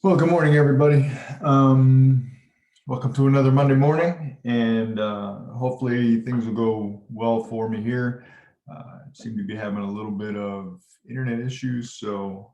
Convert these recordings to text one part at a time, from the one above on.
Well, good morning, everybody. Welcome to another Monday morning, and hopefully things will go well for me here. I seem to be having a little bit of internet issues, so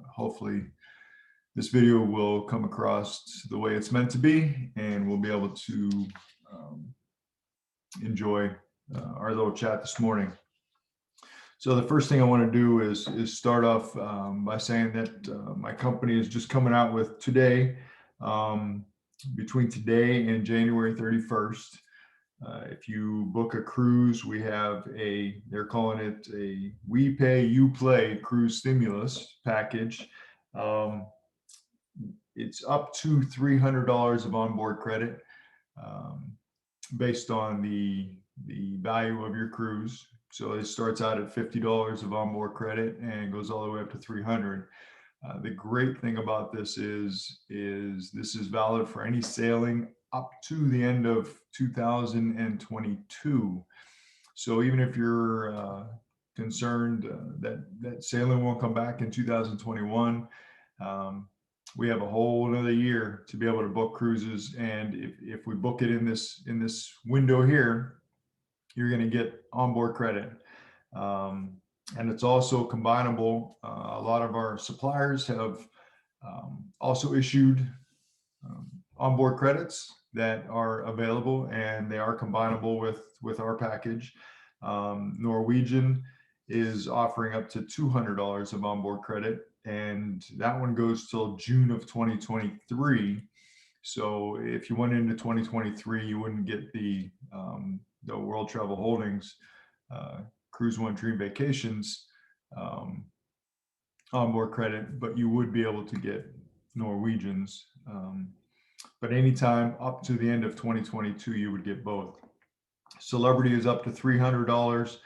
hopefully this video will come across the way it's meant to be, and we'll be able to um, enjoy our little chat this morning. So the first thing I want to do is start off by saying that my company is just coming out with today, um, between today and January 31st. If you book a cruise, we have they're calling it a We Pay You Play cruise stimulus package. Um, it's up to $300 of onboard credit, um, based on the value of your cruise. So it starts out at $50 of onboard credit and goes all the way up to 300. The great thing about this is this is valid for any sailing up to the end of 2022. So even if you're concerned that sailing won't come back in 2021, um, we have a whole another year to be able to book cruises. And if we book it in this window here, you're going to get onboard credit. And it's also combinable. A lot of our suppliers have also issued onboard credits that are available, and they are combinable with our package. Norwegian is offering up to $200 of onboard credit, and that one goes till June of 2023. So if you went into 2023, you wouldn't get the World Travel Holdings Cruise One Dream Vacations um, onboard credit, but you would be able to get Norwegians. But anytime up to the end of 2022, you would get both. Celebrity is up to $300,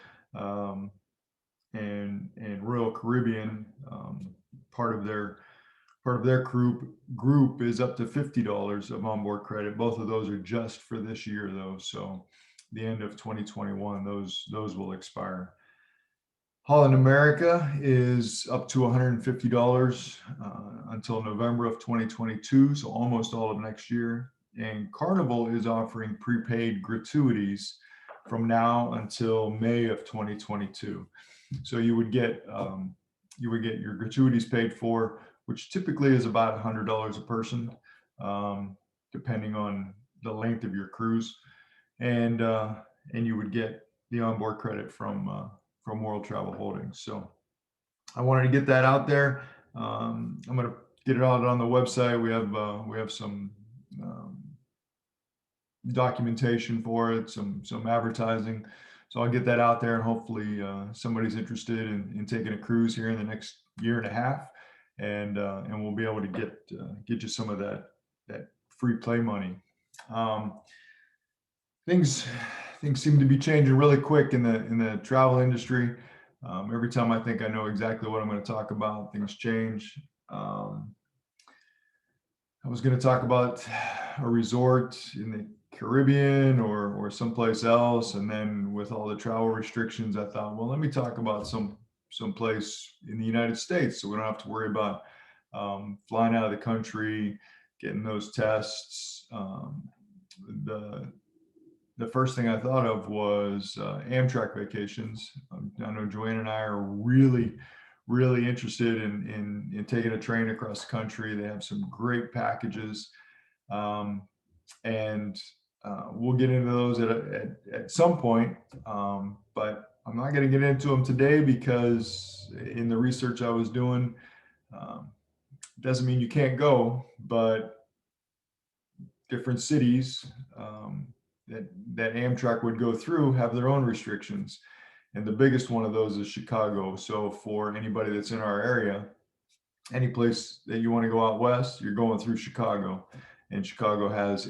and Royal Caribbean, part of their group is up to $50 of onboard credit. Both of those are just for this year, though. So the end of 2021, those will expire. Holland America is up to $150 until November of 2022, so almost all of next year. And Carnival is offering prepaid gratuities from now until May of 2022. So you would get your gratuities paid for, which typically is about $100 a person, depending on the length of your cruise, and you would get the onboard credit from World Travel Holdings. So I wanted to get that out there. I'm going to get it out on the website. We have some documentation for it, some advertising. So I'll get that out there, and hopefully somebody's interested in taking a cruise here in the next year and a half, and we'll be able to get you some of that free play money. Things seem to be changing really quick in the travel industry. Every time I think I know exactly what I'm going to talk about, things change. I was going to talk about a resort in the Caribbean or someplace else, and then with all the travel restrictions, I thought, well, let me talk about some place in the United States, so we don't have to worry about flying out of the country, getting those tests. The first thing I thought of was Amtrak vacations. I know Joanne and I are really interested in taking a train across the country. They have some great packages, and we'll get into those at some point. But I'm not going to get into them today because in the research I was doing, doesn't mean you can't go, but different cities that Amtrak would go through have their own restrictions. And the biggest one of those is Chicago. So for anybody that's in our area, any place that you want to go out west, you're going through Chicago. And Chicago has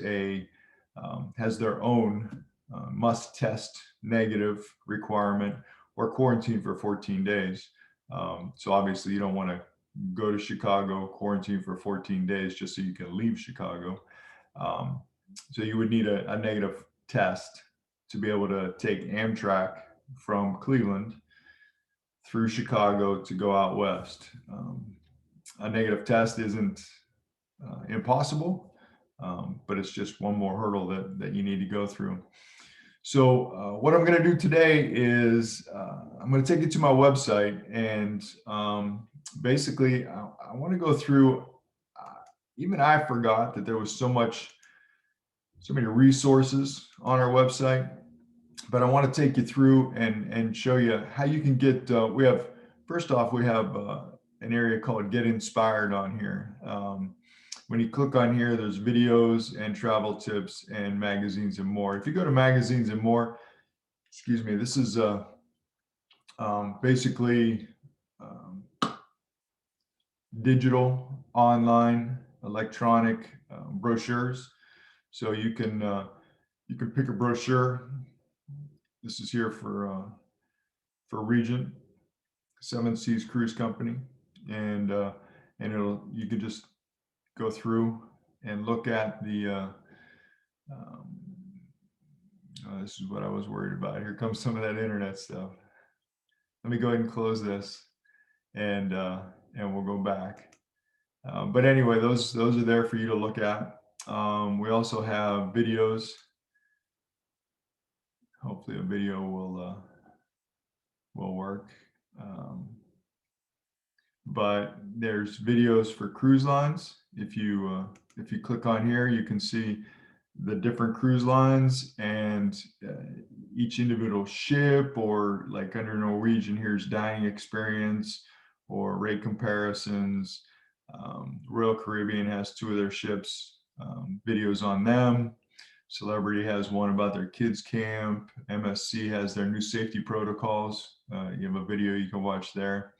their own must test negative requirement or quarantine for 14 days. So obviously you don't want to go to Chicago, quarantine for 14 days just so you can leave Chicago. So you would need a negative test to be able to take Amtrak from Cleveland through Chicago to go out west. A negative test isn't impossible, but it's just one more hurdle that you need to go through. So what I'm going to do today is I'm going to take you to my website, and basically I want to go through. Even I forgot that there was so many resources on our website, but I want to take you through and show you how you can get. First off, we have an area called Get Inspired on here. When you click on here, there's videos and travel tips and magazines and more. If you go to magazines and more, excuse me, this is basically digital, online, electronic brochures. So you can pick a brochure. This is here for Regent, Seven Seas Cruise Company, and you could just go through and look at the. This is what I was worried about. Here comes some of that internet stuff. Let me go ahead and close this, and we'll go back. But anyway, those are there for you to look at. We also have videos. Hopefully, a video will work. But there's videos for cruise lines. If you click on here, you can see the different cruise lines and each individual ship, or like under Norwegian, here's dining experience or rate comparisons. Royal Caribbean has 2 of their ships, videos on them. Celebrity has one about their kids camp. MSC has their new safety protocols. You have a video you can watch there.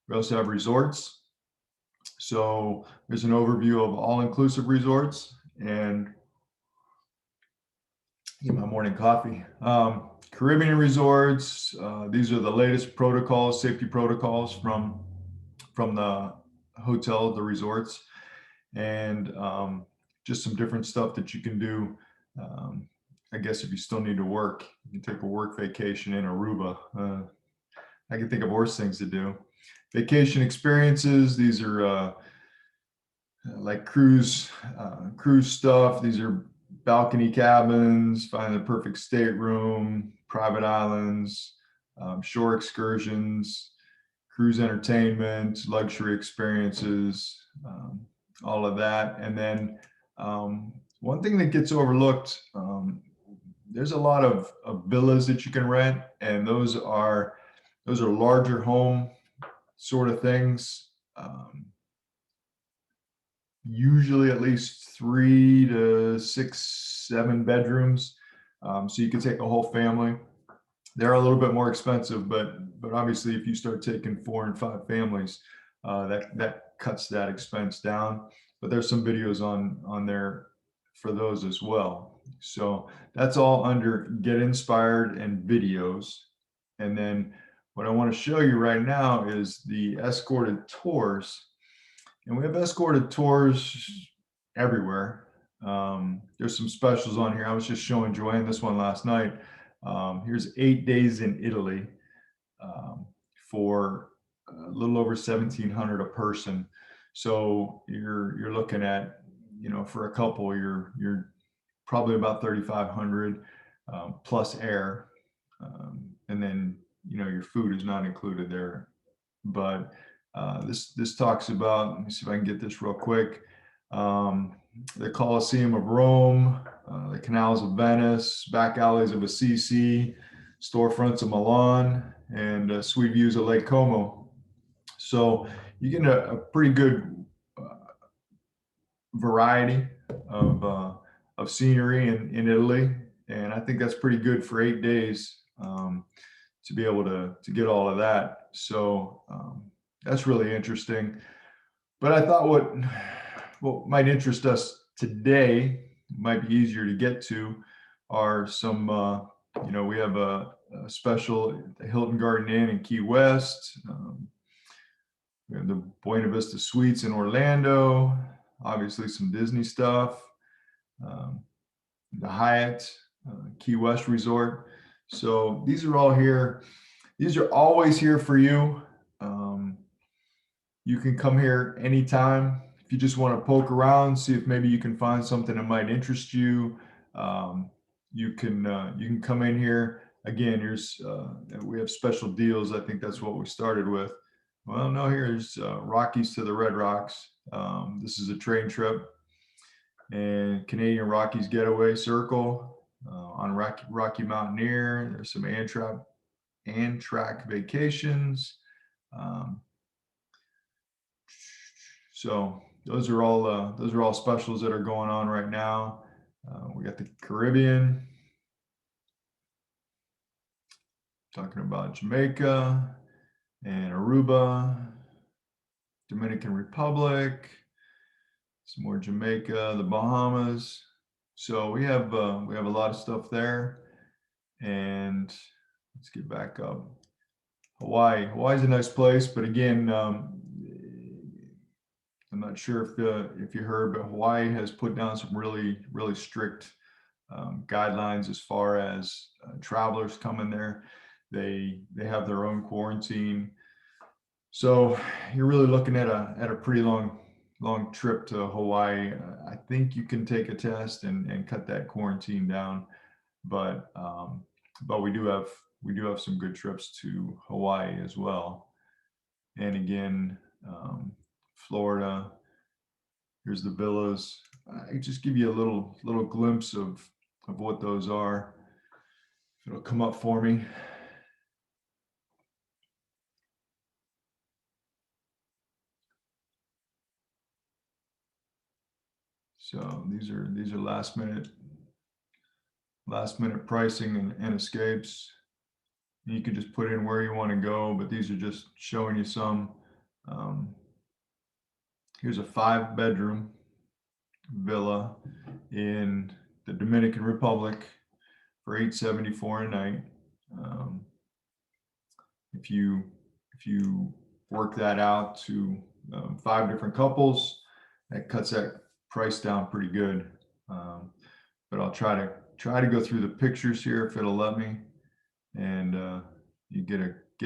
We also have resorts. So there's an overview of all-inclusive resorts, and get my morning coffee. Caribbean resorts. These are the latest protocols, safety protocols from the hotel, the resorts, and just some different stuff that you can do. I guess if you still need to work, you can take a work vacation in Aruba. I can think of worse things to do. Vacation experiences. These are like cruise stuff. These are balcony cabins, find the perfect stateroom, private islands, shore excursions, cruise entertainment, luxury experiences, all of that. And then one thing that gets overlooked, there's a lot of villas that you can rent, and those are larger home sort of things. Usually at least 3 to 6, 7 bedrooms. So you can take a whole family. They're a little bit more expensive, but obviously if you start taking 4 and 5 families, that cuts that expense down. But there's some videos on there for those as well. So that's all under Get Inspired and videos. And then what I want to show you right now is the escorted tours. And we have escorted tours everywhere. There's some specials on here. I was just showing Joanne this one last night. Here's 8 days in Italy for a little over $1,700 a person. So you're looking at, for a couple, you're probably about $3,500 plus air, and then your food is not included there. But this talks about, let me see if I can get this real quick. The Colosseum of Rome, the canals of Venice, back alleys of Assisi, storefronts of Milan, and sweet views of Lake Como. So you get a pretty good variety of scenery in Italy, and I think that's pretty good for 8 days to be able to get all of that. So that's really interesting. But I thought what might interest us today, might be easier to get to, are some, we have a special at the Hilton Garden Inn in Key West. We have the Buena Vista Suites in Orlando, obviously some Disney stuff, the Hyatt Key West Resort. So these are all here. These are always here for you. You can come here anytime. if you just want to poke around, see if maybe you can find something that might interest you, you can come in here. Again, we have special deals. I think that's what we started with. Well, no, here's Rockies to the Red Rocks. This is a train trip, and Canadian Rockies Getaway Circle on Rocky Mountaineer. There's some Amtrak vacations. So those are all specials that are going on right now. We got the Caribbean, talking about Jamaica and Aruba, Dominican Republic, some more Jamaica, the Bahamas. So we have a lot of stuff there. And let's get back up. Hawaii. Hawaii's a nice place, but again, I'm not sure if you heard, but Hawaii has put down some really strict guidelines as far as travelers coming there. They have their own quarantine, so you're really looking at a pretty long trip to Hawaii. I think you can take a test and cut that quarantine down, but we do have some good trips to Hawaii as well. And again, Florida. Here's the villas. I just give you a little glimpse of what those are. It'll come up for me. So these are last minute pricing and escapes. You can just put in where you want to go, but these are just showing you some. Here's a 5-bedroom villa in the Dominican Republic for $874 a night. If you work that out to 5 different couples, that cuts that price down pretty good. But I'll try to go through the pictures here if it'll let me, and you get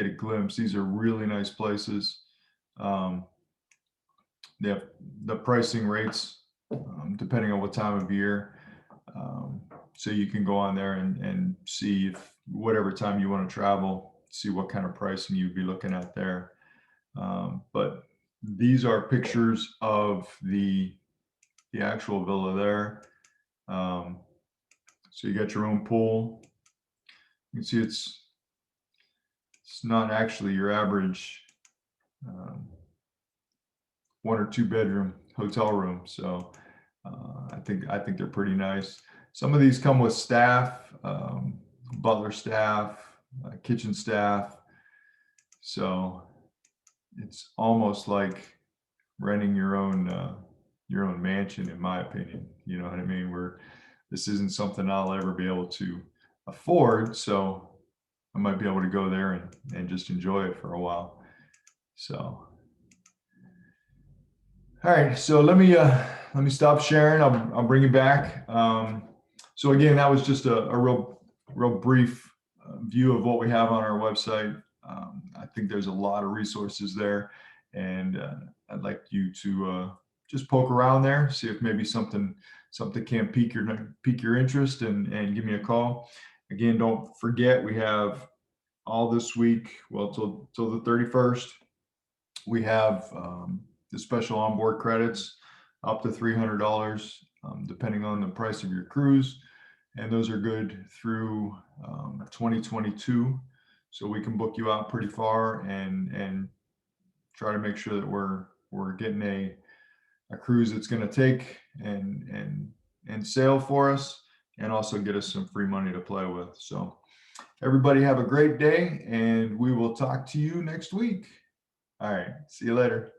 a glimpse. These are really nice places. They have the pricing rates depending on what time of year. So you can go on there and see if whatever time you want to travel, see what kind of pricing you'd be looking at there. But these are pictures of the actual villa there. So you got your own pool. You can see it's not actually your average 1 or 2 bedroom hotel room. So I think they're pretty nice. Some of these come with staff, butler staff, kitchen staff. So it's almost like renting your own mansion, in my opinion. You know what I mean? This isn't something I'll ever be able to afford, so I might be able to go there and just enjoy it for a while. So, all right. So let me stop sharing. I'll bring you back. So again, that was just a real brief view of what we have on our website. I think there's a lot of resources there, and I'd like you to just poke around there, see if maybe something can pique your interest, and give me a call. Again, don't forget, we have all this week, well, till the 31st, we have the special onboard credits up to $300, depending on the price of your cruise. And those are good through 2022. So we can book you out pretty far and try to make sure that we're getting a cruise that's going to take and sail for us, and also get us some free money to play with. So everybody have a great day, and we will talk to you next week. All right. See you later.